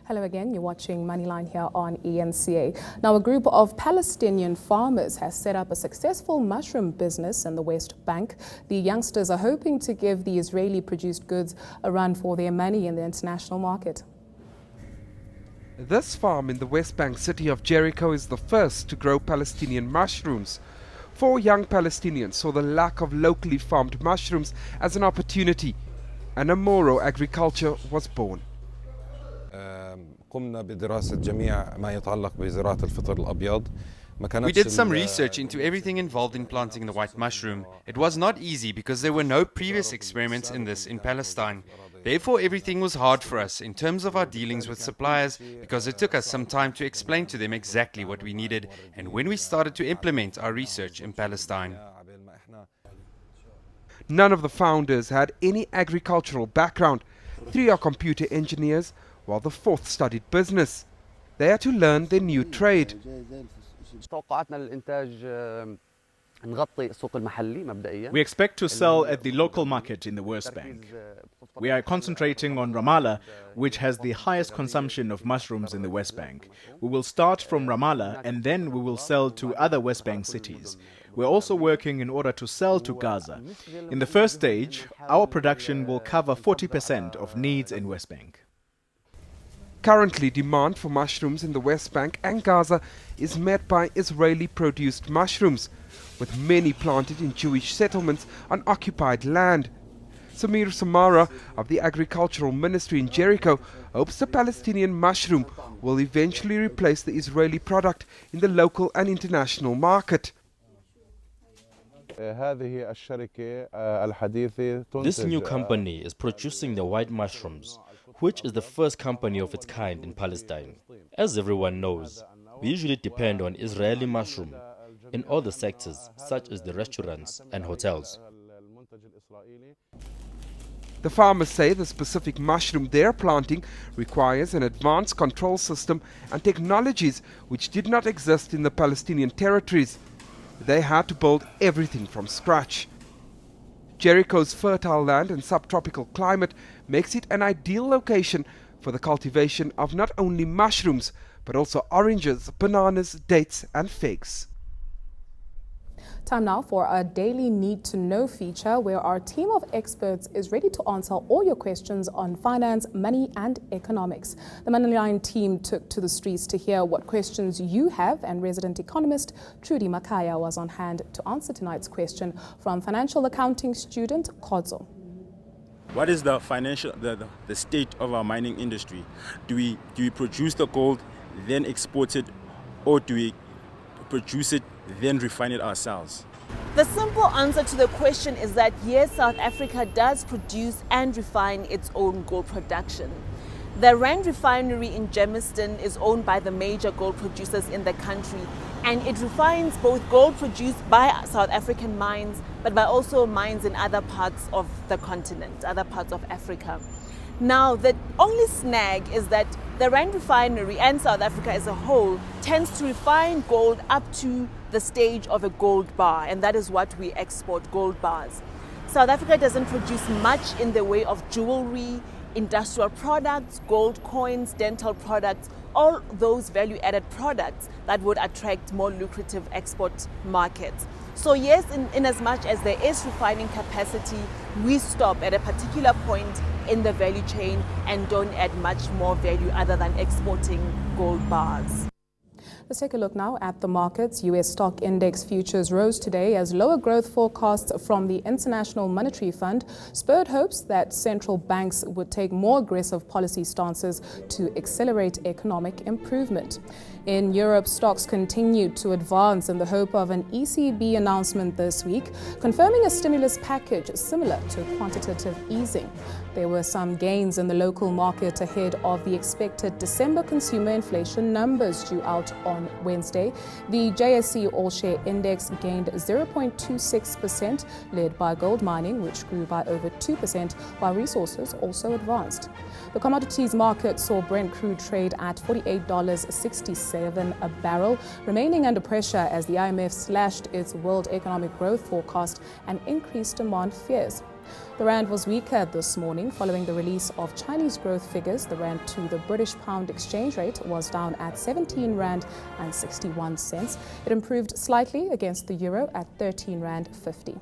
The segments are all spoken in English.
Hello again, you're watching Moneyline here on ENCA. Now, a group of Palestinian farmers has set up a successful mushroom business in the West Bank. The youngsters are hoping to give the Israeli-produced goods a run for their money in the international market. This farm in the West Bank city of Jericho is the first to grow Palestinian mushrooms. 4 young Palestinians saw the lack of locally farmed mushrooms as an opportunity, and Amoro agriculture was born. We did some research into everything involved in planting the white mushroom. It was not easy because there were no previous experiments in this in Palestine. Therefore, everything was hard for us in terms of our dealings with suppliers because it took us some time to explain to them exactly what we needed and when we started to implement our research in Palestine. None of the founders had any agricultural background. 3 are computer engineers, while the 4th studied business. They had to learn their new trade. We expect to sell at the local market in the West Bank. We are concentrating on Ramallah, which has the highest consumption of mushrooms in the West Bank. We will start from Ramallah and then we will sell to other West Bank cities. We're also working in order to sell to Gaza. In the first stage, our production will cover 40% of needs in West Bank. Currently, demand for mushrooms in the West Bank and Gaza is met by Israeli-produced mushrooms, with many planted in Jewish settlements on occupied land. Samir Samara of the Agricultural Ministry in Jericho hopes the Palestinian mushroom will eventually replace the Israeli product in the local and international market. This new company is producing the white mushrooms, which is the first company of its kind in Palestine. As everyone knows, we usually depend on Israeli mushroom in all the sectors, such as the restaurants and hotels. The farmers say the specific mushroom they're planting requires an advanced control system and technologies which did not exist in the Palestinian territories. They had to build everything from scratch. Jericho's fertile land and subtropical climate makes it an ideal location for the cultivation of not only mushrooms, but also oranges, bananas, dates and figs. Time now for our daily Need to Know feature, where our team of experts is ready to answer all your questions on finance, money and economics. The Moneyline team took to the streets to hear what questions you have, and resident economist Trudy Makhaya was on hand to answer tonight's question from financial accounting student Kgotso. What is the state of our mining industry? Do we produce the gold, then export it, or do we produce it, then refine it ourselves? The simple answer to the question is that yes, South Africa does produce and refine its own gold production. The Rand refinery in Germiston is owned by the major gold producers in the country, and it refines both gold produced by South African mines, but by also mines in other parts of the continent, other parts of Africa. Now, the only snag is that the Rand refinery and South Africa as a whole tends to refine gold up to the stage of a gold bar, and that is what we export, gold bars. South Africa doesn't produce much in the way of jewelry, industrial products, gold coins, dental products, all those value-added products that would attract more lucrative export markets. So yes, in as much as there is refining capacity, we stop at a particular point in the value chain and don't add much more value other than exporting gold bars. Let's take a look now at the markets. U.S. stock index futures rose today as lower growth forecasts from the International Monetary Fund spurred hopes that central banks would take more aggressive policy stances to accelerate economic improvement. In Europe, stocks continued to advance in the hope of an ECB announcement this week, confirming a stimulus package similar to quantitative easing. There were some gains in the local market ahead of the expected December consumer inflation numbers due out on Wednesday. The JSE All-Share Index gained 0.26%, led by gold mining, which grew by over 2%, while resources also advanced. The commodities market saw Brent crude trade at $48.67 a barrel, remaining under pressure as the IMF slashed its world economic growth forecast and increased demand fears. The rand was weaker this morning following the release of Chinese growth figures. The rand to the British pound exchange rate was down at 17 rand and 61 cents. It improved slightly against the euro at 13 rand 50.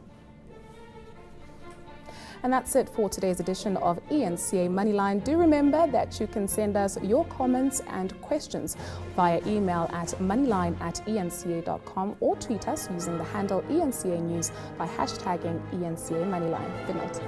And that's it for today's edition of ENCA Moneyline. Do remember that you can send us your comments and questions via email at moneyline@enca.com or tweet us using the handle ENCA News by hashtagging ENCA Moneyline. Good night.